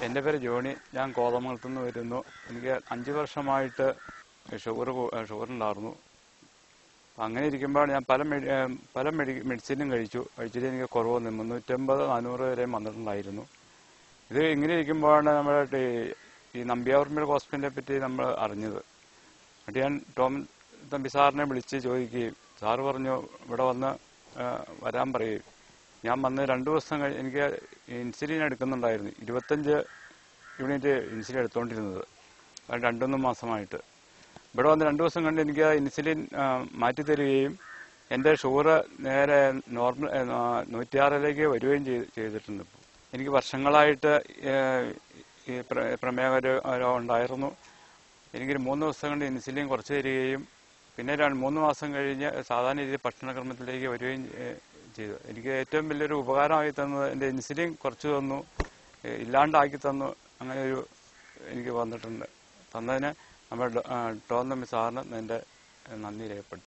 എൻ്റെ പേര് ജോണി. ഞാൻ കോതമംഗലത്തു നിന്ന് വരുന്നു. എനിക്ക് 5 വർഷമായിട്ട് ഷുഗറുണ്ടായിരുന്നു. അങ്ങനെ ഇരിക്കുമ്പോൾ ഞാൻ പല മെഡിസിനും കഴിച്ചിട്ട് എനിക്ക് കുറവ് വന്നു. 350-400 വരെയും വന്നിട്ടുണ്ടായിരുന്നു. ഇത് ഇങ്ങനെ ഇരിക്കുമ്പോഴാണ് നമ്മുടെ ഈ നമ്പ്യാർമേൽ ഹോസ്പിറ്റലിനെ പറ്റി നമ്മൾ അറിഞ്ഞത്. എന്നിട്ട് ഞാൻ ടോം തമ്പി സാറിനെ വിളിച്ച് ചോദിക്കുകയും സാറ് പറഞ്ഞു ഇവിടെ വരാൻ പറയുകയും ഞാൻ വന്ന് 2 ദിവസം എനിക്ക് ഇൻസുലിൻ എടുക്കുന്നുണ്ടായിരുന്നു. 25 യൂണിറ്റ് ഇൻസുലിൻ എടുത്തുകൊണ്ടിരുന്നത് 2-3 മാസമായിട്ട്. ഇവിടെ വന്ന് 2 ദിവസം കണ്ട് എനിക്ക് ഇൻസുലിൻ മാറ്റിത്തരികയും എൻ്റെ ഷുഗർ നേരെ നോർമൽ 106ലേക്ക് വരികയും ചെയ്തിട്ടുണ്ട്. എനിക്ക് വർഷങ്ങളായിട്ട് ഈ പ്രമേഹ രോഗം ഉണ്ടായിരുന്നു. എനിക്കൊരു 3 ദിവസം കൊണ്ട് ഇൻസുലിൻ കുറച്ച് തരികയും പിന്നെ 3 മാസം കഴിഞ്ഞ് സാധാരണ രീതിയിൽ ഭക്ഷണക്രമത്തിലേക്ക് വരികയും ചെയ്തു. എനിക്ക് ഏറ്റവും വലിയൊരു ഉപകാരമായി തന്നത് എൻ്റെ ഇൻസുലിൻ കുറച്ച് തന്നു, ഇല്ലാണ്ടാക്കി തന്നു. അങ്ങനെ എനിക്ക് വന്നിട്ടുണ്ട്. തന്നതിന് നമ്മുടെ ടോം തമ്പി സാറിന് എൻ്റെ നന്ദി രേഖപ്പെടുത്തി.